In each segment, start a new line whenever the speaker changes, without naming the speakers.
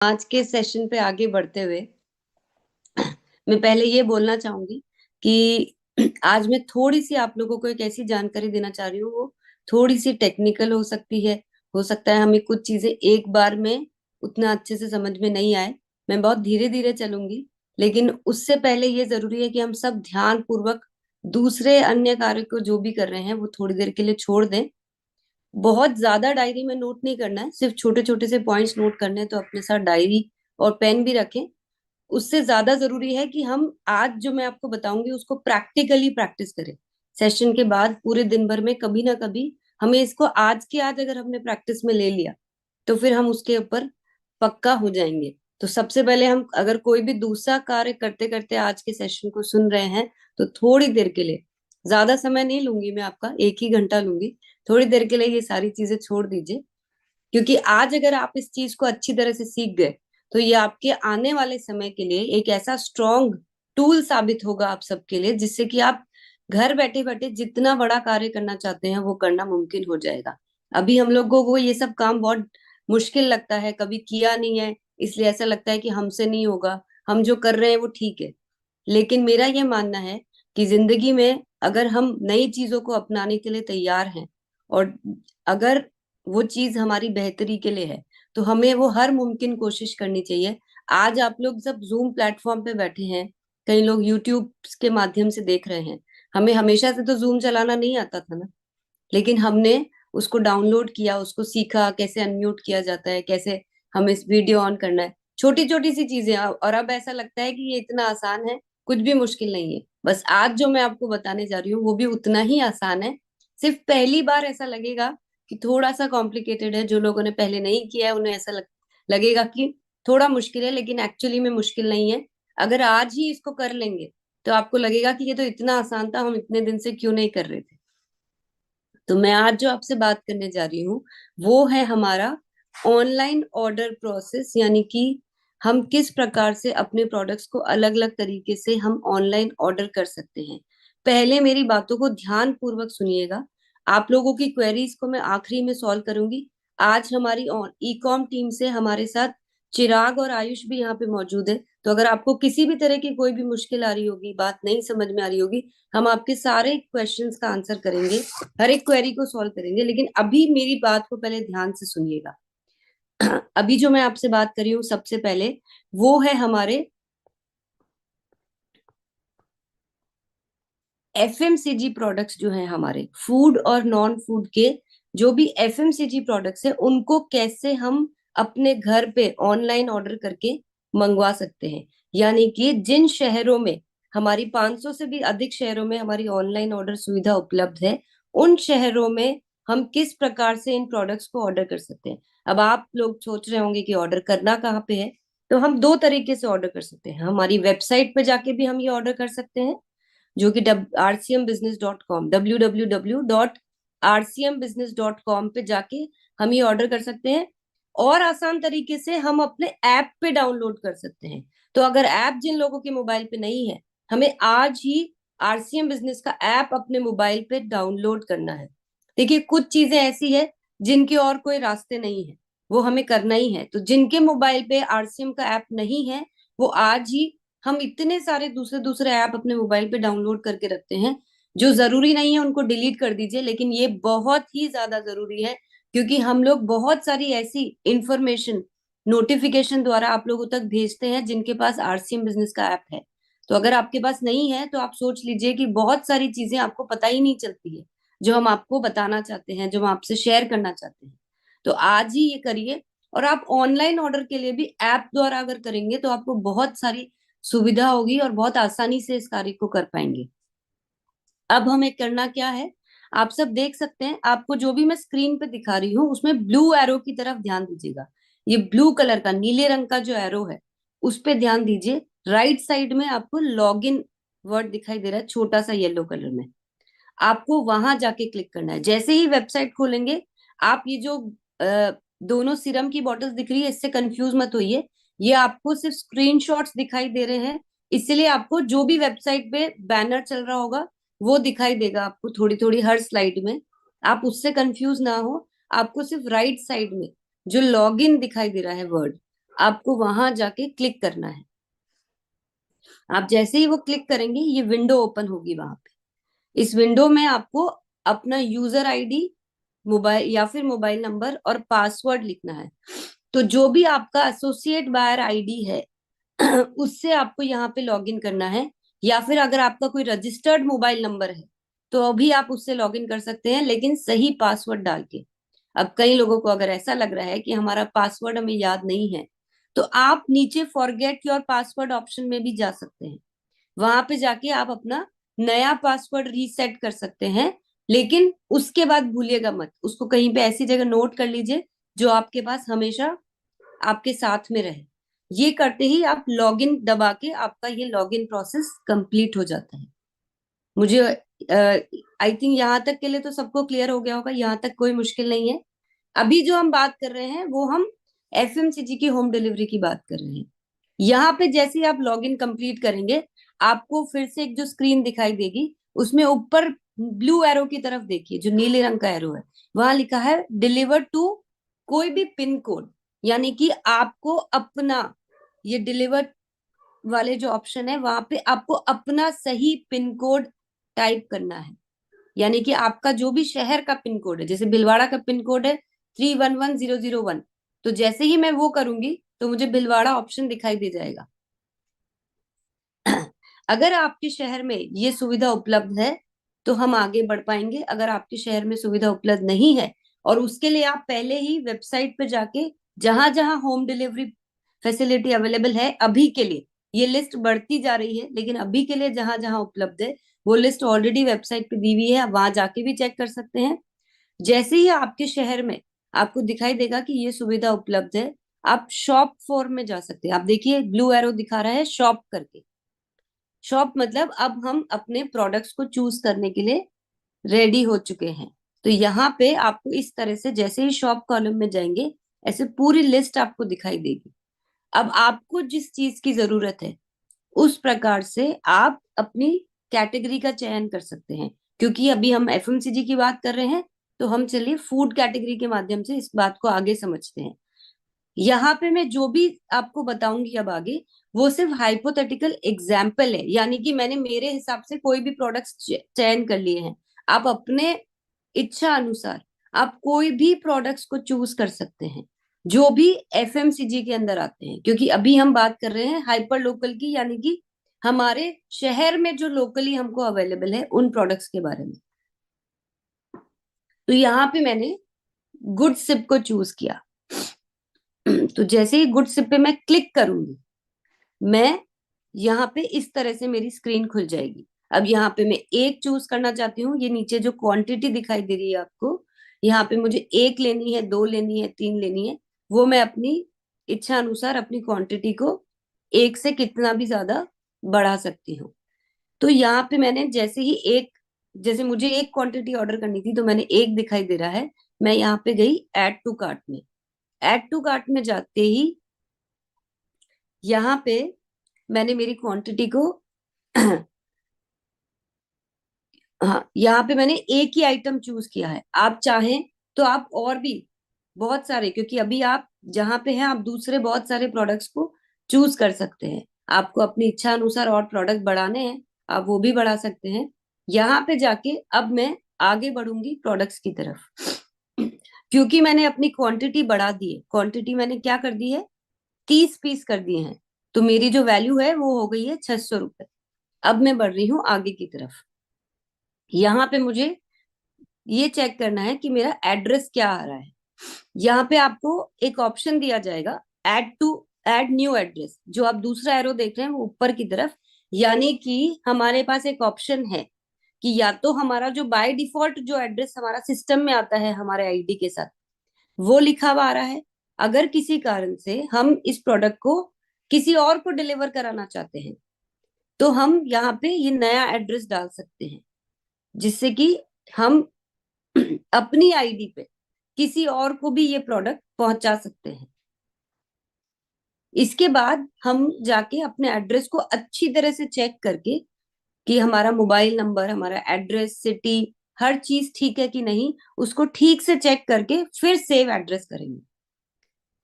आज के सेशन पे आगे बढ़ते हुए मैं पहले ये बोलना चाहूंगी कि आज मैं थोड़ी सी आप लोगों को एक ऐसी जानकारी देना चाह रही हूँ, वो थोड़ी सी टेक्निकल हो सकती है। हो सकता है हमें कुछ चीजें एक बार में उतना अच्छे से समझ में नहीं आए। मैं बहुत धीरे धीरे चलूंगी, लेकिन उससे पहले ये जरूरी है कि हम सब ध्यान पूर्वक दूसरे अन्य कार्य को जो भी कर रहे हैं वो थोड़ी देर के लिए छोड़ दें। बहुत ज्यादा डायरी में नोट नहीं करना है, सिर्फ छोटे छोटे से पॉइंट्स नोट करने हैं, तो अपने साथ डायरी और पेन भी रखें। उससे ज्यादा जरूरी है कि हम आज जो मैं आपको बताऊंगी उसको प्रैक्टिकली प्रैक्टिस करें। सेशन के बाद पूरे दिन भर में कभी ना कभी हमें इसको आज के आज अगर हमने प्रैक्टिस में ले लिया तो फिर हम उसके ऊपर पक्का हो जाएंगे। तो सबसे पहले हम अगर कोई भी दूसरा कार्य करते करते आज के सेशन को सुन रहे हैं तो थोड़ी देर के लिए, ज्यादा समय नहीं लूंगी मैं आपका, 1 ही घंटा लूंगी, थोड़ी देर के लिए ये सारी चीजें छोड़ दीजिए। क्योंकि आज अगर आप इस चीज को अच्छी तरह से सीख गए तो ये आपके आने वाले समय के लिए एक ऐसा स्ट्रॉन्ग टूल साबित होगा आप सबके लिए, जिससे कि आप घर बैठे बैठे जितना बड़ा कार्य करना चाहते हैं वो करना मुमकिन हो जाएगा। अभी हम लोगों को ये सब काम बहुत मुश्किल लगता है, कभी किया नहीं है, इसलिए ऐसा लगता है कि हमसे नहीं होगा, हम जो कर रहे हैं वो ठीक है। लेकिन मेरा ये मानना है कि जिंदगी में अगर हम नई चीजों को अपनाने के लिए तैयार हैं और अगर वो चीज हमारी बेहतरी के लिए है तो हमें वो हर मुमकिन कोशिश करनी चाहिए। आज आप लोग सब जूम प्लेटफॉर्म पे बैठे हैं, कई लोग यूट्यूब के माध्यम से देख रहे हैं। हमें हमेशा से तो जूम चलाना नहीं आता था ना, लेकिन हमने उसको डाउनलोड किया, उसको सीखा कैसे अनम्यूट किया जाता है, कैसे हमें इस वीडियो ऑन करना है, छोटी छोटी सी चीजें। और अब ऐसा लगता है कि ये इतना आसान है, कुछ भी मुश्किल नहीं है। बस आज जो मैं आपको बताने जा रही हूँ वो भी उतना ही आसान है। सिर्फ पहली बार ऐसा लगेगा कि थोड़ा सा कॉम्प्लिकेटेड है, जो लोगों ने पहले नहीं किया है उन्हें ऐसा लगेगा कि थोड़ा मुश्किल है, लेकिन एक्चुअली में मुश्किल नहीं है। अगर आज ही इसको कर लेंगे तो आपको लगेगा कि ये तो इतना आसान था, हम इतने दिन से क्यों नहीं कर रहे थे। तो मैं आज जो आपसे बात करने जा रही हूँ वो है हमारा ऑनलाइन ऑर्डर प्रोसेस, यानी कि हम किस प्रकार से अपने प्रोडक्ट्स को अलग अलग तरीके से हम ऑनलाइन ऑर्डर कर सकते हैं। पहले मेरी बातों को ध्यान पूर्वक सुनिएगा। आप लोगों की क्वेरीज को मैं आखिरी में सॉल्व करूंगी। आज हमारी ई कॉम टीम से हमारे साथ चिराग और आयुष भी यहाँ पे मौजूद है। तो अगर आपको किसी भी तरह की कोई भी मुश्किल आ रही होगी, बात नहीं समझ में आ रही होगी, हम आपके सारे क्वेश्चंस का आंसर करेंगे, हर एक क्वेरी को सॉल्व करेंगे। लेकिन अभी मेरी बात को पहले ध्यान से सुनिएगा। अभी जो मैं आपसे बात कर रही हूँ सबसे पहले वो है हमारे एफएमसीजी प्रोडक्ट्स, जो हैं हमारे फूड और नॉन फूड के जो भी एफएमसीजी प्रोडक्ट्स हैं उनको कैसे हम अपने घर पे ऑनलाइन ऑर्डर करके मंगवा सकते हैं। यानी कि जिन शहरों में हमारी 500 से भी अधिक शहरों में हमारी ऑनलाइन ऑर्डर सुविधा उपलब्ध है, उन शहरों में हम किस प्रकार से इन प्रोडक्ट्स को ऑर्डर कर सकते हैं। अब आप लोग सोच रहे होंगे कि ऑर्डर करना कहाँ पे है। तो हम दो तरीके से ऑर्डर कर सकते हैं। हमारी वेबसाइट पे जाके भी हम ये ऑर्डर कर सकते हैं, जो कि rcmbusiness.com, www.rcmbusiness.com पे जाके हम ये ऑर्डर कर सकते हैं। और आसान तरीके से हम अपने ऐप पे डाउनलोड कर सकते हैं। तो अगर ऐप जिन लोगों के मोबाइल पे नहीं है, हमें आज ही आरसीएम बिजनेस का ऐप अपने मोबाइल पे डाउनलोड करना है। देखिए, कुछ चीजें ऐसी है जिनके और कोई रास्ते नहीं है, वो हमें करना ही है। तो जिनके मोबाइल पे आरसीएम का ऐप नहीं है वो आज ही, हम इतने सारे दूसरे दूसरे ऐप अपने मोबाइल पे डाउनलोड करके रखते हैं, जो जरूरी नहीं है उनको डिलीट कर दीजिए, लेकिन ये बहुत ही ज्यादा जरूरी है। क्योंकि हम लोग बहुत सारी ऐसी इंफॉर्मेशन नोटिफिकेशन द्वारा आप लोगों तक भेजते हैं जिनके पास आरसीएम बिजनेस का ऐप है। तो अगर आपके पास नहीं है तो आप सोच लीजिए कि बहुत सारी चीजें आपको पता ही नहीं चलती है, जो हम आपको बताना चाहते हैं, जो हम आपसे शेयर करना चाहते हैं। तो आज ही ये करिए। और आप ऑनलाइन ऑर्डर के लिए भी ऐप द्वारा अगर करेंगे तो आपको बहुत सारी सुविधा होगी और बहुत आसानी से इस कार्य को कर पाएंगे। अब हमें करना क्या है, आप सब देख सकते हैं, आपको जो भी मैं स्क्रीन पे दिखा रही हूँ उसमें ब्लू एरो की तरफ ध्यान दीजिएगा। ये ब्लू कलर का, नीले रंग का जो एरो है उस पे ध्यान दीजिए। राइट साइड में आपको लॉग इन वर्ड दिखाई दे रहा है छोटा सा येलो कलर में, आपको वहां जाके क्लिक करना है। जैसे ही वेबसाइट खोलेंगे, आप ये जो दोनों सीरम की बॉटल्स दिख रही है इससे कंफ्यूज मत होइए, ये आपको सिर्फ स्क्रीनशॉट्स दिखाई दे रहे हैं। इसलिए आपको जो भी वेबसाइट पे बैनर चल रहा होगा वो दिखाई देगा आपको थोड़ी थोड़ी हर स्लाइड में, आप उससे कंफ्यूज ना हो। आपको सिर्फ राइट साइड में जो लॉग इन दिखाई दे रहा है वर्ड, आपको वहां जाके क्लिक करना है। आप जैसे ही वो क्लिक करेंगे ये विंडो ओपन होगी वहां पे। इस विंडो में आपको अपना यूजर आईडी, मोबाइल या फिर मोबाइल नंबर और पासवर्ड लिखना है। तो जो भी आपका एसोसिएट बायर आईडी है उससे आपको यहाँ पे लॉगिन करना है, या फिर अगर आपका कोई रजिस्टर्ड मोबाइल नंबर है तो अभी आप उससे लॉगिन कर सकते हैं, लेकिन सही पासवर्ड डाल के। अब कई लोगों को अगर ऐसा लग रहा है कि हमारा पासवर्ड हमें याद नहीं है, तो आप नीचे फॉरगेट योर पासवर्ड ऑप्शन में भी जा सकते हैं। वहां पे जाके आप अपना नया पासवर्ड रीसेट कर सकते हैं, लेकिन उसके बाद भूलिएगा मत, उसको कहीं पे ऐसी जगह नोट कर लीजिए जो आपके पास हमेशा आपके साथ में रहे। ये करते ही आप लॉगिन दबा के आपका ये लॉगिन प्रोसेस कंप्लीट हो जाता है। मुझे आई थिंक यहाँ तक के लिए तो सबको क्लियर हो गया होगा, यहाँ तक कोई मुश्किल नहीं है। अभी जो हम बात कर रहे हैं वो हम एफएमसीजी की होम डिलीवरी की बात कर रहे हैं। यहाँ पे जैसे ही आप लॉगिन कंप्लीट करेंगे, आपको फिर से एक जो स्क्रीन दिखाई देगी, उसमें ऊपर ब्लू एरो की तरफ देखिए, जो नीले रंग का एरो है, वहां लिखा है डिलीवर टू कोई भी पिन कोड। यानी कि आपको अपना ये डिलीवर वाले जो ऑप्शन है वहां पे आपको अपना सही पिन कोड टाइप करना है। यानी कि आपका जो भी शहर का पिन कोड है, जैसे भिलवाड़ा का पिन कोड है 311001, तो जैसे ही मैं वो करूंगी तो मुझे भिलवाड़ा ऑप्शन दिखाई दे जाएगा। अगर आपके शहर में ये सुविधा उपलब्ध है तो हम आगे बढ़ पाएंगे। अगर आपके शहर में सुविधा उपलब्ध नहीं है, और उसके लिए आप पहले ही वेबसाइट पे जाके जहां जहां होम डिलीवरी फैसिलिटी अवेलेबल है, अभी के लिए ये लिस्ट बढ़ती जा रही है, लेकिन अभी के लिए जहां जहां उपलब्ध है वो लिस्ट ऑलरेडी वेबसाइट पे दी हुई है, वहां जाके भी चेक कर सकते हैं। जैसे ही आपके शहर में आपको दिखाई देगा कि ये सुविधा उपलब्ध है, आप शॉप फॉर में जा सकते हैं। आप देखिए ब्लू एरो दिखा रहा है शॉप करके। शॉप मतलब अब हम अपने प्रोडक्ट्स को चूज करने के लिए रेडी हो चुके हैं। तो यहाँ पे आपको इस तरह से जैसे ही शॉप कॉलम में जाएंगे, ऐसे पूरी लिस्ट आपको दिखाई देगी। अब आपको जिस चीज की जरूरत है उस प्रकार से आप अपनी कैटेगरी का चयन कर सकते हैं। क्योंकि अभी हम एफएमसीजी की बात कर रहे हैं, तो हम चलिए फूड कैटेगरी के माध्यम से इस बात को आगे समझते हैं। यहाँ पे मैं जो भी आपको बताऊंगी अब आगे, वो सिर्फ हाइपोथेटिकल एग्जाम्पल है। यानी कि मैंने मेरे हिसाब से कोई भी प्रोडक्ट्स चयन कर लिए हैं। आप अपने इच्छा अनुसार आप कोई भी प्रोडक्ट्स को चूज कर सकते हैं जो भी एफएमसीजी के अंदर आते हैं, क्योंकि अभी हम बात कर रहे हैं हाइपर लोकल की, यानी कि हमारे शहर में जो लोकली हमको अवेलेबल है उन प्रोडक्ट्स के बारे में। तो यहाँ पे मैंने गुड सिप को चूज किया। तो जैसे ही गुड सिप पे मैं क्लिक करूंगी, मैं यहाँ पे इस तरह से मेरी स्क्रीन खुल जाएगी। अब यहाँ पे मैं एक चूज करना चाहती हूँ। ये नीचे जो क्वांटिटी दिखाई दे रही है आपको, यहाँ पे मुझे एक लेनी है, दो लेनी है, तीन लेनी है, वो मैं अपनी इच्छा अनुसार अपनी क्वांटिटी को एक से कितना भी ज्यादा बढ़ा सकती हूँ। तो यहाँ पे मैंने जैसे ही एक, जैसे मुझे एक क्वांटिटी ऑर्डर करनी थी तो मैंने एक दिखाई दे रहा है, मैं यहाँ पे गई ऐड टू कार्ट में। ऐड टू कार्ट में जाते ही यहाँ पे मैंने मेरी क्वांटिटी को हाँ, यहाँ पे मैंने एक ही आइटम चूज किया है। आप चाहें तो आप और भी बहुत सारे, क्योंकि अभी आप जहां पे हैं आप दूसरे बहुत सारे प्रोडक्ट्स को चूज कर सकते हैं। आपको अपनी इच्छा अनुसार और प्रोडक्ट बढ़ाने हैं, आप वो भी बढ़ा सकते हैं। यहाँ पे जाके अब मैं आगे बढ़ूंगी प्रोडक्ट्स की तरफ। क्योंकि मैंने अपनी क्वांटिटी बढ़ा दी है, क्वांटिटी मैंने क्या कर दी है, 30 पीस कर दिए हैं, तो मेरी जो वैल्यू है वो हो गई है 600 रुपए। अब मैं बढ़ रही हूँ आगे की तरफ। यहाँ पे मुझे ये चेक करना है कि मेरा एड्रेस क्या आ रहा है। यहाँ पे आपको एक ऑप्शन दिया जाएगा, ऐड न्यू एड्रेस। जो आप दूसरा एरो देख रहे हैं वो ऊपर की तरफ, यानी कि हमारे पास एक ऑप्शन है कि या तो हमारा जो बाय डिफॉल्ट जो एड्रेस हमारा सिस्टम में आता है हमारे आईडी के साथ, वो लिखा हुआ आ रहा है। अगर किसी कारण से हम इस प्रोडक्ट को किसी और को डिलीवर कराना चाहते हैं, तो हम यहाँ पे ये नया एड्रेस डाल सकते हैं, जिससे कि हम अपनी आईडी पे किसी और को भी ये प्रोडक्ट पहुंचा सकते हैं। इसके बाद हम जाके अपने एड्रेस को अच्छी तरह से चेक करके कि हमारा मोबाइल नंबर, हमारा एड्रेस, सिटी, हर चीज ठीक है कि नहीं, उसको ठीक से चेक करके फिर सेव एड्रेस करेंगे।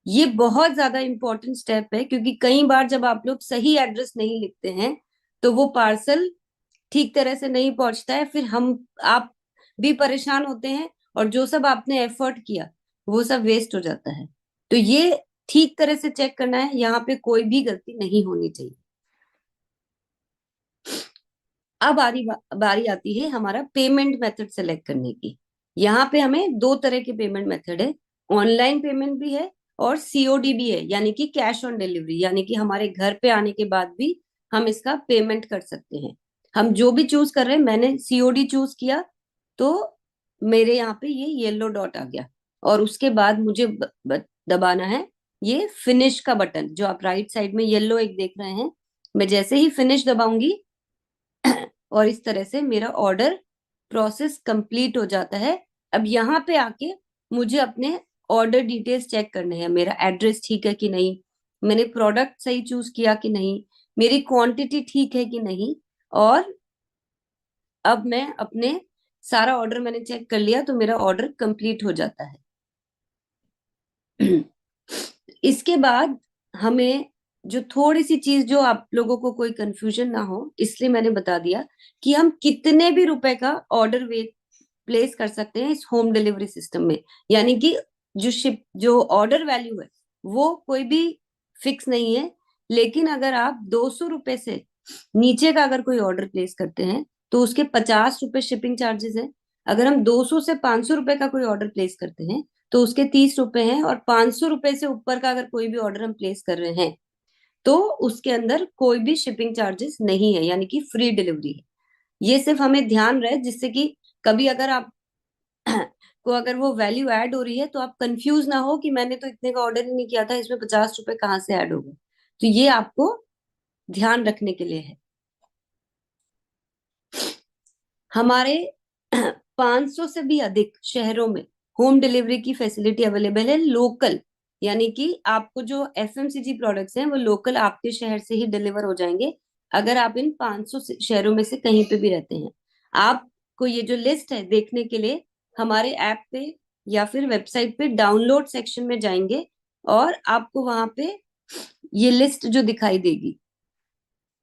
ये बहुत ज्यादा इंपॉर्टेंट स्टेप है, क्योंकि कई बार जब आप लोग सही एड्रेस नहीं लिखते हैं तो वो पार्सल ठीक तरह से नहीं पहुंचता है, फिर हम आप भी परेशान होते हैं, और जो सब आपने एफर्ट किया वो सब वेस्ट हो जाता है। तो ये ठीक तरह से चेक करना है, यहाँ पे कोई भी गलती नहीं होनी चाहिए। अब बारी आती है हमारा पेमेंट मेथड सेलेक्ट करने की। यहाँ पे हमें दो तरह के पेमेंट मेथड है, ऑनलाइन पेमेंट भी है और सीओडी भी है, यानी कि कैश ऑन डिलीवरी, यानी कि हमारे घर पे आने के बाद भी हम इसका पेमेंट कर सकते हैं। हम जो भी चूज कर रहे हैं, मैंने सीओडी चूज किया तो मेरे यहाँ पे ये येलो डॉट आ गया, और उसके बाद मुझे दबाना है ये फिनिश का बटन, जो आप राइट साइड में येलो एक देख रहे हैं। मैं जैसे ही फिनिश दबाऊंगी और इस तरह से मेरा ऑर्डर प्रोसेस कंप्लीट हो जाता है। अब यहाँ पे आके मुझे अपने ऑर्डर डिटेल्स चेक करने हैं, मेरा एड्रेस ठीक है कि नहीं, मैंने प्रोडक्ट सही चूज किया कि नहीं, मेरी क्वांटिटी ठीक है कि नहीं। और अब मैं अपने सारा ऑर्डर मैंने चेक कर लिया, तो मेरा ऑर्डर कंप्लीट हो जाता है। इसके बाद हमें जो थोड़ी सी चीज, जो आप लोगों को कोई कंफ्यूजन ना हो इसलिए मैंने बता दिया, कि हम कितने भी रुपए का ऑर्डर वे प्लेस कर सकते हैं इस होम डिलीवरी सिस्टम में। यानी कि जो ऑर्डर वैल्यू है वो कोई भी फिक्स नहीं है, लेकिन अगर आप 200 रुपए से नीचे का अगर कोई ऑर्डर प्लेस करते हैं तो उसके 50 रुपए शिपिंग चार्जेस है। अगर हम 200 से 500 रुपए का कोई ऑर्डर प्लेस करते हैं तो उसके 30 रुपए हैं, और 500 रुपए से ऊपर का अगर कोई भी ऑर्डर हम प्लेस कर रहे हैं तो उसके अंदर कोई भी शिपिंग चार्जेस नहीं है, यानी कि फ्री डिलीवरी है। ये सिर्फ हमें ध्यान रहे, जिससे कि कभी अगर आप को अगर वो वैल्यू ऐड हो रही है तो आप कंफ्यूज ना हो कि मैंने तो इतने का ऑर्डर ही नहीं किया था, इसमें 50 रुपए कहाँ से ऐड हो गए। तो ये आपको ध्यान रखने के लिए है। हमारे 500 से भी अधिक शहरों में होम डिलीवरी की फैसिलिटी अवेलेबल है, लोकल, यानी कि आपको जो एफएमसीजी प्रोडक्ट्स हैं वो लोकल आपके शहर से ही डिलीवर हो जाएंगे, अगर आप इन 500 शहरों में से कहीं पे भी रहते हैं। आपको ये जो लिस्ट है देखने के लिए हमारे ऐप पे या फिर वेबसाइट पे डाउनलोड सेक्शन में जाएंगे, और आपको वहां पे ये लिस्ट जो दिखाई देगी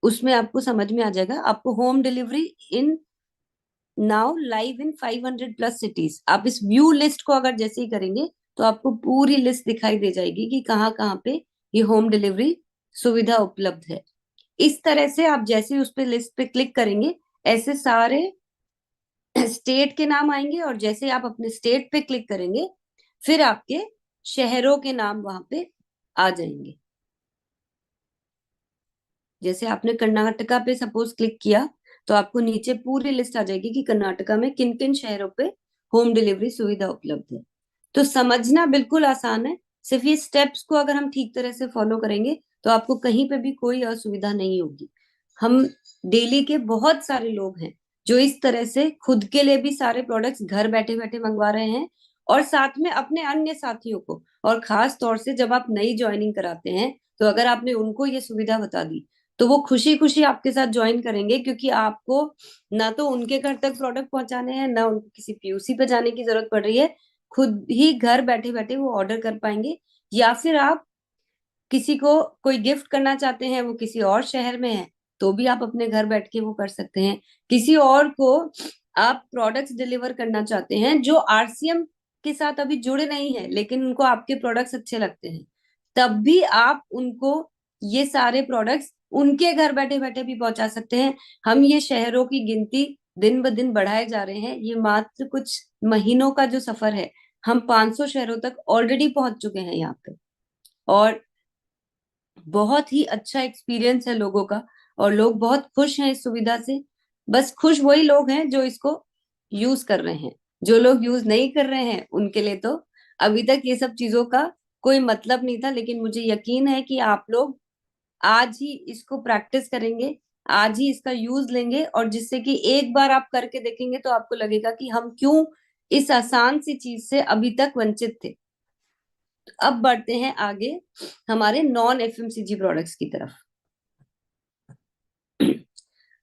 उसमें आपको समझ में आ जाएगा। आपको home delivery in now live in 500+ cities, आप इस व्यू लिस्ट को अगर जैसे ही करेंगे तो आपको पूरी लिस्ट दिखाई दे जाएगी कि कहाँ कहाँ पे ये होम डिलीवरी सुविधा उपलब्ध है। इस तरह से आप जैसे ही उस पे लिस्ट पे क्लिक करेंगे, ऐसे सारे स्टेट के नाम आएंगे, और जैसे आप अपने स्टेट पे क्लिक करेंगे फिर आपके शहरों के नाम वहां पे आ जाएंगे। जैसे आपने कर्नाटका पे सपोज क्लिक किया तो आपको नीचे पूरी लिस्ट आ जाएगी कि कर्नाटका में किन किन शहरों पे होम डिलीवरी सुविधा उपलब्ध है। तो समझना बिल्कुल आसान है, सिर्फ ये स्टेप्स को अगर हम ठीक तरह से फॉलो करेंगे तो आपको कहीं पे भी कोई असुविधा नहीं होगी। हम डेली के बहुत सारे लोग हैं जो इस तरह से खुद के लिए भी सारे प्रोडक्ट्स घर बैठे बैठे मंगवा रहे हैं, और साथ में अपने अन्य साथियों को। और खास तौर से जब आप नई ज्वाइनिंग कराते हैं तो अगर आपने उनको ये सुविधा बता दी तो वो खुशी खुशी आपके साथ ज्वाइन करेंगे, क्योंकि आपको ना तो उनके घर तक प्रोडक्ट पहुंचाने हैं, ना उनको किसी पीयूसी पे जाने की जरूरत पड़ रही है, खुद ही घर बैठे बैठे वो ऑर्डर कर पाएंगे। या फिर आप किसी को कोई गिफ्ट करना चाहते हैं, वो किसी और शहर में है, तो भी आप अपने घर बैठ के वो कर सकते हैं। किसी और को आप प्रोडक्ट्स डिलीवर करना चाहते हैं जो आरसीएम के साथ अभी जुड़े नहीं है लेकिन उनको आपके प्रोडक्ट्स अच्छे लगते हैं, तब भी आप उनको ये सारे प्रोडक्ट्स उनके घर बैठे बैठे भी पहुंचा सकते हैं। हम ये शहरों की गिनती दिन ब दिन बढ़ाए जा रहे हैं, ये मात्र कुछ महीनों का जो सफर है, हम 500 शहरों तक ऑलरेडी पहुंच चुके हैं यहाँ पे। और बहुत ही अच्छा एक्सपीरियंस है लोगों का, और लोग बहुत खुश हैं इस सुविधा से। बस खुश वही लोग हैं जो इसको यूज कर रहे हैं, जो लोग यूज नहीं कर रहे हैं उनके लिए तो अभी तक ये सब चीजों का कोई मतलब नहीं था। लेकिन मुझे यकीन है कि आप लोग आज ही इसको प्रैक्टिस करेंगे, आज ही इसका यूज लेंगे, और जिससे कि एक बार आप करके देखेंगे तो आपको लगेगा कि हम क्यों इस आसान सी चीज से अभी तक वंचित थे। तो अब बढ़ते हैं आगे हमारे नॉन एफएमसीजी प्रोडक्ट्स की तरफ।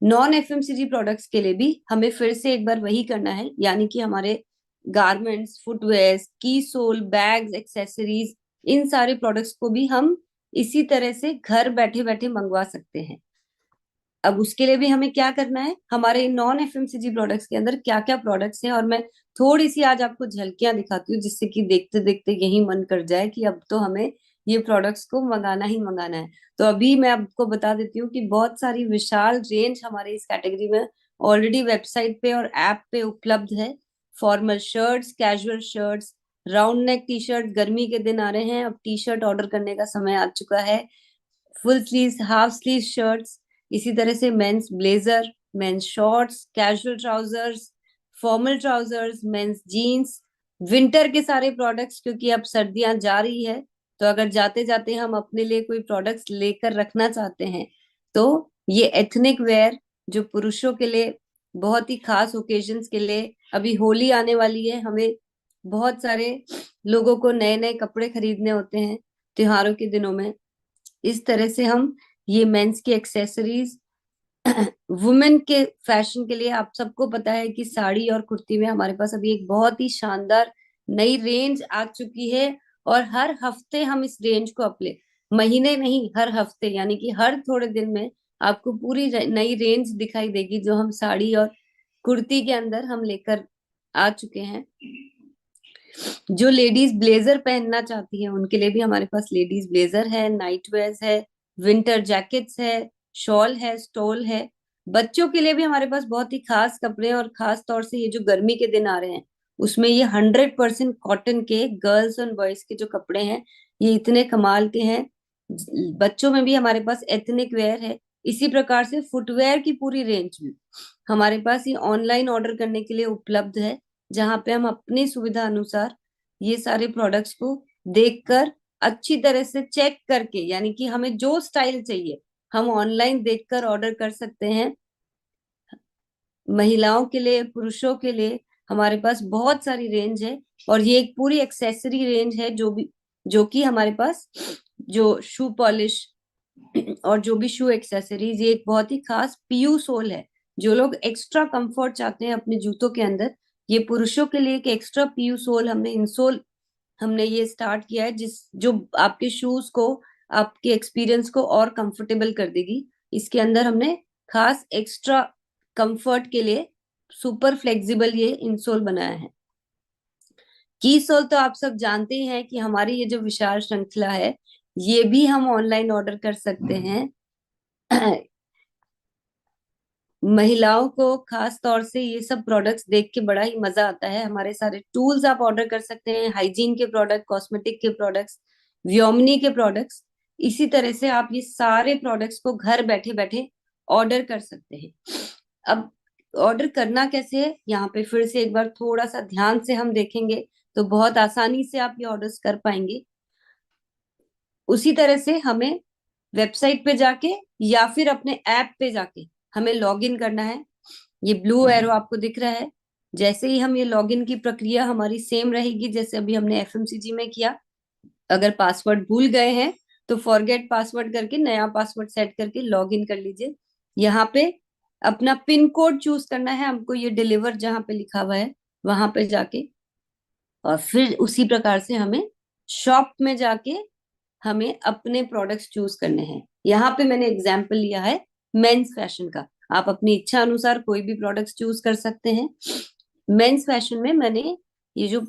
नॉन एफएमसीजी प्रोडक्ट्स के लिए भी हमें फिर से एक बार वही करना है, यानी कि हमारे गारमेंट्स, फुटवेयर, की सोल, बैग्स, एक्सेसरीज, इन सारे प्रोडक्ट्स को भी हम इसी तरह से घर बैठे बैठे मंगवा सकते हैं। अब उसके लिए भी हमें क्या करना है, हमारे नॉन एफएमसीजी प्रोडक्ट्स के अंदर क्या क्या प्रोडक्ट्स हैं, और मैं थोड़ी सी आज आपको झलकियां दिखाती हूँ जिससे कि देखते देखते यही मन कर जाए कि अब तो हमें ये प्रोडक्ट्स को मंगाना ही मंगाना है। तो अभी मैं आपको बता देती हूँ कि बहुत सारी विशाल रेंज हमारे इस कैटेगरी में ऑलरेडी वेबसाइट पे और ऐप पे उपलब्ध है। Formal shirts, casual shirts, round neck T shirt, गर्मी के दिन आ रहे हैं, अब टी शर्ट ऑर्डर करने का समय आ चुका है। Full sleeve, half sleeve shirts, इसी तरह से men's blazer, men's shorts, casual trousers, formal trousers, men's jeans, winter के सारे प्रोडक्ट्स, क्योंकि अब सर्दियां जा रही है तो अगर जाते जाते हम अपने लिए कोई प्रोडक्ट्स लेकर रखना चाहते हैं तो ये एथनिक वेयर जो पुरुषों के लिए बहुत ही खास ओकेजन्स के लिए, अभी होली आने वाली है, हमें बहुत सारे लोगों को नए नए कपड़े खरीदने होते हैं त्योहारों के दिनों में। इस तरह से हम ये मेंस की एक्सेसरीज, वुमेन के फैशन के लिए, आप सबको पता है कि साड़ी और कुर्ती में हमारे पास अभी एक बहुत ही शानदार नई रेंज आ चुकी है। और हर हफ्ते हम इस रेंज को अपने, महीने नहीं हर हफ्ते, यानी कि हर थोड़े दिन में आपको पूरी नई रेंज दिखाई देगी जो हम साड़ी और कुर्ती के अंदर हम लेकर आ चुके हैं। जो लेडीज ब्लेजर पहनना चाहती हैं उनके लिए भी हमारे पास लेडीज ब्लेजर है, नाइट वेयर्स है, विंटर जैकेट्स है, शॉल है, स्टोल है। बच्चों के लिए भी हमारे पास बहुत ही खास कपड़े, और खास तौर से ये जो गर्मी के दिन आ रहे हैं उसमें ये 100% कॉटन के गर्ल्स और बॉयज के जो कपड़े हैं ये इतने कमाल के हैं। बच्चों में भी हमारे पास एथनिक वेयर है। इसी प्रकार से फुटवेयर की पूरी रेंज भी हमारे पास ये ऑनलाइन ऑर्डर करने के लिए उपलब्ध है, जहां पे हम अपनी सुविधा अनुसार ये सारे प्रोडक्ट्स को देखकर अच्छी तरह से चेक करके, यानी कि हमें जो स्टाइल चाहिए हम ऑनलाइन देखकर ऑर्डर कर सकते हैं। महिलाओं के लिए, पुरुषों के लिए हमारे पास बहुत सारी रेंज है, और ये एक पूरी एक्सेसरी रेंज है जो कि हमारे पास जो शू पॉलिश और जो भी शू एक्सेसरीज, ये एक बहुत ही खास पीयू सोल है। जो लोग एक्स्ट्रा कंफर्ट चाहते हैं अपने जूतों के अंदर, ये पुरुषों के लिए एक एक्स्ट्रा पीयू सोल हमने इंसोल हमने ये स्टार्ट किया है, जो आपके शूज को, आपके एक्सपीरियंस को और कंफर्टेबल कर देगी। इसके अंदर हमने खास एक्स्ट्रा कंफर्ट के लिए सुपर फ्लेक्सिबल ये इंसोल बनाया है। की सोल तो आप सब जानते ही हैं कि हमारी ये जो विशाल श्रृंखला है ये भी हम ऑनलाइन ऑर्डर कर सकते हैं। महिलाओं को खास तौर से ये सब प्रोडक्ट्स देख के बड़ा ही मजा आता है। हमारे सारे टूल्स आप ऑर्डर कर सकते हैं, हाइजीन के प्रोडक्ट, कॉस्मेटिक के प्रोडक्ट्स, व्योमनी के प्रोडक्ट्स। इसी तरह से आप ये सारे प्रोडक्ट्स को घर बैठे बैठे ऑर्डर कर सकते हैं। अब ऑर्डर करना कैसे है, यहाँ पे फिर से एक बार थोड़ा सा ध्यान से हम देखेंगे तो बहुत आसानी से आप ये ऑर्डर्स कर पाएंगे। उसी तरह से हमें वेबसाइट पे जाके या फिर अपने ऐप पे जाके हमें लॉगिन करना है। ये ब्लू एरो आपको दिख रहा है, जैसे ही हम ये लॉगिन की प्रक्रिया हमारी सेम रहेगी जैसे अभी हमने एफएमसीजी में किया। अगर पासवर्ड भूल गए हैं तो फॉरगेट पासवर्ड करके नया पासवर्ड सेट करके लॉगिन कर लीजिए। यहाँ पे अपना पिन कोड चूज करना है हमको, ये डिलीवर जहाँ पे लिखा हुआ है वहां पे जाके, और फिर उसी प्रकार से हमें शॉप में जाके हमें अपने प्रोडक्ट्स चूज करने हैं। यहाँ पे मैंने एग्जाम्पल लिया है मेंस फैशन का, आप अपनी इच्छा अनुसार कोई भी प्रोडक्ट्स चूज कर सकते हैं। मेंस फैशन में मैंने ये जो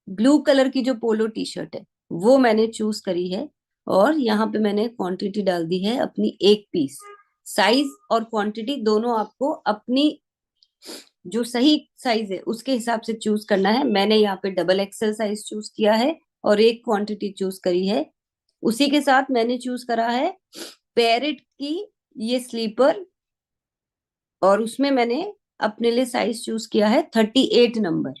ब्लू कलर की जो पोलो टी शर्ट है वो मैंने चूज करी है, और यहाँ पे मैंने क्वांटिटी डाल दी है अपनी 1 पीस। साइज और क्वांटिटी दोनों आपको अपनी जो सही साइज है उसके हिसाब से चूज करना है। मैंने यहाँ पे डबल एक्सेल साइज चूज किया है और एक क्वांटिटी चूज करी है। उसी के साथ मैंने चूज करा है पैरेट की ये स्लीपर, और उसमें मैंने अपने लिए साइज चूज किया है 38 नंबर।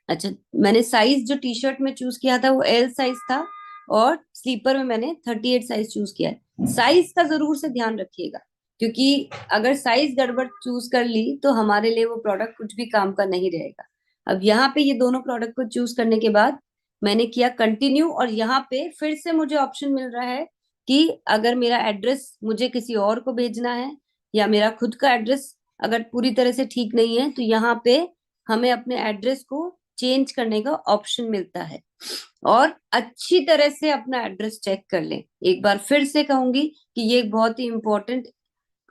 अच्छा, मैंने साइज जो टी शर्ट में चूज किया था वो एल साइज था, और स्लीपर में मैंने 38 साइज चूज किया है। साइज का जरूर से ध्यान रखिएगा, क्योंकि अगर साइज गड़बड़ चूज कर ली तो हमारे लिए वो प्रोडक्ट कुछ भी काम का नहीं रहेगा। अब यहाँ पे ये दोनों प्रोडक्ट को चूज करने के बाद मैंने किया कंटिन्यू, और यहाँ पे फिर से मुझे ऑप्शन मिल रहा है कि अगर मेरा एड्रेस मुझे किसी और को भेजना है या मेरा खुद का एड्रेस अगर पूरी तरह से ठीक नहीं है तो यहाँ पे हमें अपने एड्रेस को चेंज करने का ऑप्शन मिलता है। और अच्छी तरह से अपना एड्रेस चेक कर लें। एक बार फिर से कहूंगी कि ये एक बहुत ही इंपॉर्टेंट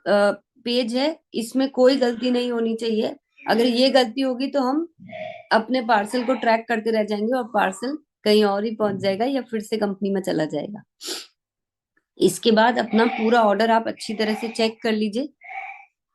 पेज है, इसमें कोई गलती नहीं होनी चाहिए। अगर ये गलती होगी तो हम अपने पार्सल को ट्रैक करते रह जाएंगे और पार्सल कहीं और ही पहुंच जाएगा या फिर से कंपनी में चला जाएगा। इसके बाद अपना पूरा ऑर्डर आप अच्छी तरह से चेक कर लीजिए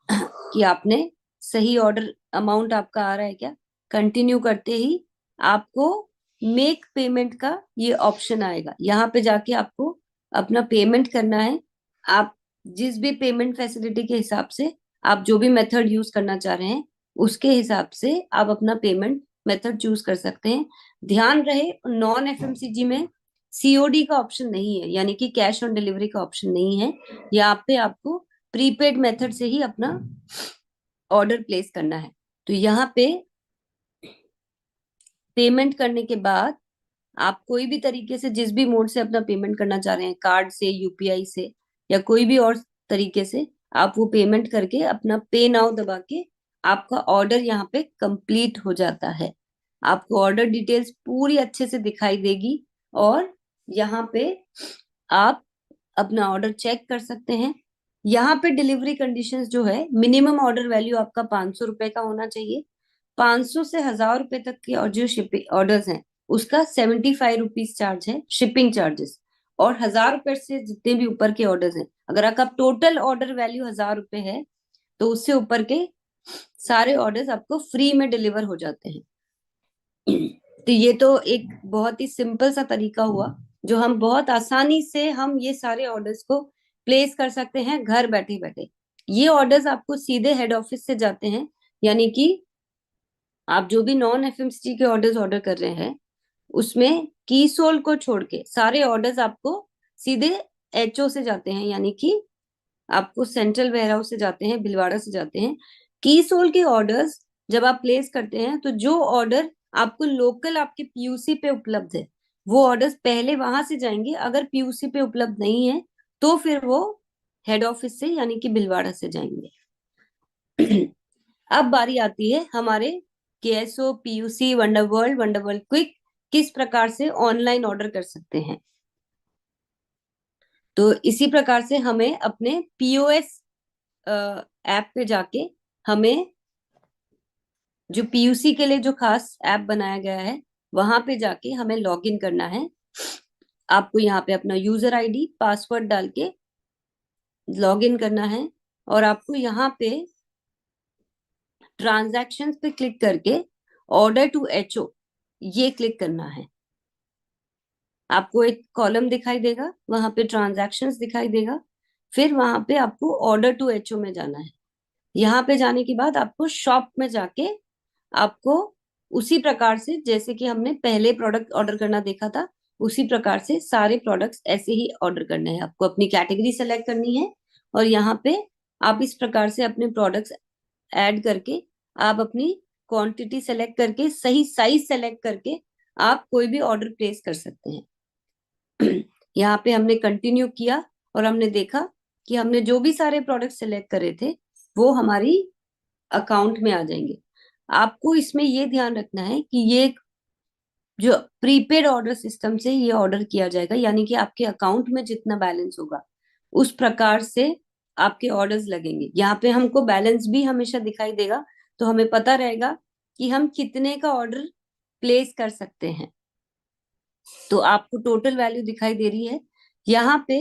कि आपने सही ऑर्डर अमाउंट आपका आ रहा है क्या। कंटिन्यू करते ही आपको मेक पेमेंट का ये ऑप्शन आएगा, यहाँ पे जाके आपको अपना पेमेंट करना है। आप जिस भी पेमेंट फैसिलिटी के हिसाब से आप जो भी मेथड यूज करना चाह रहे हैं उसके हिसाब से आप अपना पेमेंट मेथड चूज कर सकते हैं। ध्यान रहे नॉन एफएमसीजी में सीओडी का ऑप्शन नहीं है, यानी कि कैश ऑन डिलीवरी का ऑप्शन नहीं है। यहाँ पे आपको प्रीपेड मेथड से ही अपना ऑर्डर प्लेस करना है। तो यहाँ पे पेमेंट करने के बाद आप कोई भी तरीके से जिस भी मोड से अपना पेमेंट करना चाह रहे हैं, कार्ड से, यूपीआई से या कोई भी और तरीके से, आप वो पेमेंट करके अपना पे नाउ दबा के आपका ऑर्डर यहाँ पे कंप्लीट हो जाता है। आपको ऑर्डर डिटेल्स पूरी अच्छे से दिखाई देगी और यहाँ पे आप अपना ऑर्डर चेक कर सकते हैं। यहाँ पे डिलीवरी कंडीशंस जो है, मिनिमम ऑर्डर वैल्यू आपका 500 रुपए का होना चाहिए। 500 से 1000 रुपए तक के और जो शिपिंग ऑर्डर्स हैं उसका 75 रुपीज चार्ज है शिपिंग चार्जेस। और 1000 रुपए से जितने भी ऊपर के ऑर्डर्स हैं, अगर आपका टोटल ऑर्डर वैल्यू 1000 रुपए है तो उससे ऊपर के सारे ऑर्डर्स आपको फ्री में डिलीवर हो जाते हैं। तो ये तो एक बहुत ही सिंपल सा तरीका हुआ जो हम बहुत आसानी से हम ये सारे ऑर्डर्स को प्लेस कर सकते हैं घर बैठे बैठे। ये ऑर्डर्स आपको सीधे हेड ऑफिस से जाते हैं, यानी कि आप जो भी नॉन एफएमसीजी के ऑर्डर्स ऑर्डर कर रहे हैं उसमें की सोल को छोड़ के सारे ऑर्डर्स आपको सीधे एचओ से जाते हैं, यानी कि आपको सेंट्रल वेयर हाउस से जाते हैं, भिलवाड़ा से जाते हैं। की सोल के ऑर्डर्स जब आप प्लेस करते हैं तो जो ऑर्डर आपको लोकल आपके पीयूसी पे उपलब्ध है वो ऑर्डर्स पहले वहां से जाएंगे। अगर पीयूसी पे उपलब्ध नहीं है तो फिर वो हेड ऑफिस से यानी कि भिलवाड़ा से जाएंगे। अब बारी आती है हमारे केएसओ, पीयूसी, वंडरवर्ल्ड, वंडरवर्ल्ड क्विक किस प्रकार से ऑनलाइन ऑर्डर कर सकते हैं। तो इसी प्रकार से हमें अपने पीओएस ऐप पे जाके हमें जो पीयूसी के लिए जो खास ऐप बनाया गया है वहां पे जाके हमें लॉग इन करना है। आपको यहाँ पे अपना यूजर आईडी पासवर्ड डाल के लॉग इन करना है और आपको यहाँ पे ट्रांजैक्शंस पे क्लिक करके ऑर्डर टू एचओ ये क्लिक करना है। आपको एक कॉलम दिखाई देगा, वहां पे ट्रांजैक्शंस दिखाई देगा, फिर वहां पे आपको ऑर्डर टू एचओ में जाना है। यहाँ पे जाने के बाद आपको शॉप में जाके आपको उसी प्रकार से जैसे कि हमने पहले प्रोडक्ट ऑर्डर करना देखा था उसी प्रकार से सारे प्रोडक्ट्स ऐसे ही ऑर्डर करने हैं। आपको अपनी कैटेगरी सेलेक्ट करनी है और यहाँ पे आप इस प्रकार से अपने प्रोडक्ट्स ऐड करके आप अपनी क्वांटिटी सेलेक्ट करके सही साइज सेलेक्ट करके आप कोई भी ऑर्डर प्लेस कर सकते हैं। यहाँ पे हमने कंटिन्यू किया और हमने देखा कि हमने जो भी सारे प्रोडक्ट सेलेक्ट करे थे वो हमारी अकाउंट में आ जाएंगे। आपको इसमें ये ध्यान रखना है कि ये जो प्रीपेड ऑर्डर सिस्टम से ये ऑर्डर किया जाएगा, यानी कि आपके अकाउंट में जितना बैलेंस होगा उस प्रकार से आपके ऑर्डर्स लगेंगे। यहाँ पे हमको बैलेंस भी हमेशा दिखाई देगा तो हमें पता रहेगा कि हम कितने का ऑर्डर प्लेस कर सकते हैं। तो आपको टोटल वैल्यू दिखाई दे रही है। यहाँ पे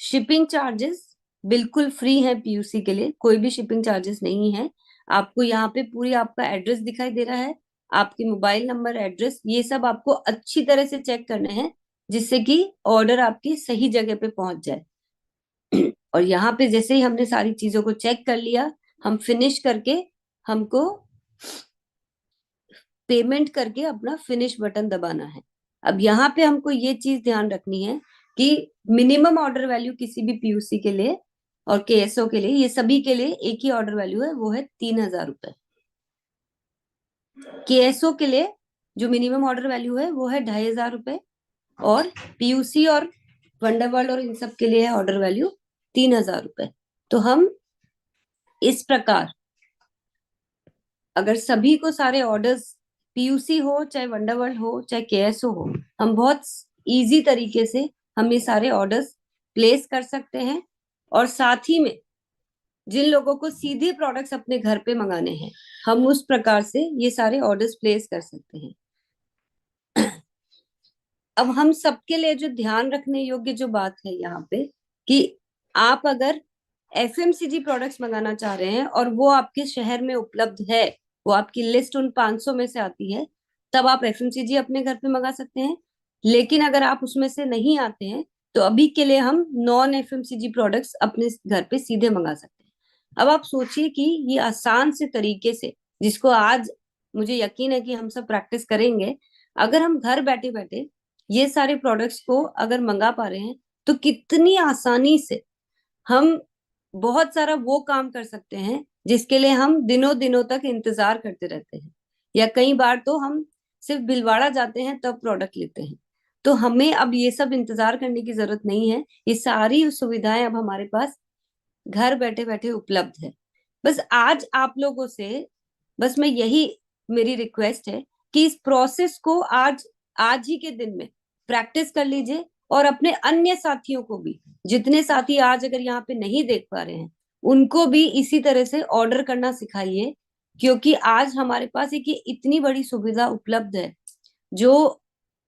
शिपिंग चार्जेस बिल्कुल फ्री है पीयूसी के लिए, कोई भी शिपिंग चार्जेस नहीं है। आपको यहाँ पे पूरी आपका एड्रेस दिखाई दे रहा है, आपके मोबाइल नंबर, एड्रेस, ये सब आपको अच्छी तरह से चेक करने हैं जिससे कि ऑर्डर आपकी सही जगह पे पहुंच जाए। और यहाँ पे जैसे ही हमने सारी चीजों को चेक कर लिया, हम फिनिश करके हमको पेमेंट करके अपना फिनिश बटन दबाना है। अब यहाँ पे हमको ये चीज ध्यान रखनी है कि मिनिमम ऑर्डर वैल्यू किसी भी पीयूसी के लिए और केएसओ के लिए, ये सभी के लिए एक ही ऑर्डर वैल्यू है, वो है 3000 रुपए। केएसओ के लिए जो मिनिमम ऑर्डर वैल्यू है वो है 2500 रुपए और पीयूसी और वंडरवर्ल्ड और इन सब के लिए है ऑर्डर वैल्यू 3000 रुपए। तो हम इस प्रकार अगर सभी को सारे ऑर्डर्स पीयूसी हो, चाहे वंडरवर्ल्ड हो, चाहे केएसओ हो, हम बहुत इजी तरीके से हम ये सारे ऑर्डर्स प्लेस कर सकते हैं। और साथ ही में जिन लोगों को सीधे प्रोडक्ट्स अपने घर पे मंगाने हैं, हम उस प्रकार से ये सारे ऑर्डर्स प्लेस कर सकते हैं। अब हम सबके लिए जो ध्यान रखने योग्य जो बात है यहाँ पे, कि आप अगर एफएमसीजी प्रोडक्ट्स मंगाना चाह रहे हैं और वो आपके शहर में उपलब्ध है, वो आपकी लिस्ट उन 500 में से आती है, तब आप एफएमसीजी अपने घर पे मंगा सकते हैं। लेकिन अगर आप उसमें से नहीं आते हैं, तो अभी के लिए हम नॉन एफएमसीजी प्रोडक्ट्स अपने घर पे सीधे मंगा सकते हैं। अब आप सोचिए कि ये आसान से तरीके से, जिसको आज मुझे यकीन है कि हम सब प्रैक्टिस करेंगे, अगर हम घर बैठे बैठे ये सारे प्रोडक्ट्स को अगर मंगा पा रहे हैं, तो कितनी आसानी से हम बहुत सारा वो काम कर सकते हैं जिसके लिए हम दिनों दिनों तक इंतजार करते रहते हैं। या कई बार तो हम सिर्फ भिलवाड़ा जाते हैं तब प्रोडक्ट लेते हैं। तो हमें अब ये सब इंतजार करने की जरूरत नहीं है, ये सारी सुविधाएं अब हमारे पास घर बैठे बैठे उपलब्ध है। बस आज आप लोगों से बस मैं यही, मेरी रिक्वेस्ट है कि इस प्रोसेस को आज आज ही के दिन में प्रैक्टिस कर लीजिए, और अपने अन्य साथियों को भी, जितने साथी आज अगर यहाँ पे नहीं देख पा रहे हैं, उनको भी इसी तरह से ऑर्डर करना सिखाइए। क्योंकि आज हमारे पास एक ये इतनी बड़ी सुविधा उपलब्ध है, जो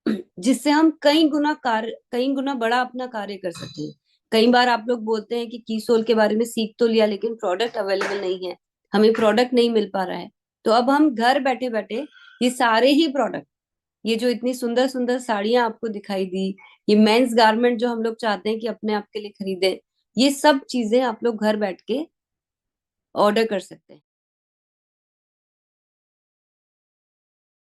जिससे हम कई गुना बड़ा अपना कार्य कर सकते हैं। कई बार आप लोग बोलते हैं कि कीसोल के बारे में सीख तो लिया, लेकिन प्रोडक्ट अवेलेबल नहीं है, हमें प्रोडक्ट नहीं मिल पा रहा है। तो अब हम घर बैठे बैठे ये सारे ही प्रोडक्ट, ये जो इतनी सुंदर सुंदर साड़ियां आपको दिखाई दी, ये मेंस गारमेंट जो हम लोग चाहते हैं कि अपने आप के लिए खरीदें, ये सब चीजें आप लोग घर बैठ के ऑर्डर कर सकते हैं।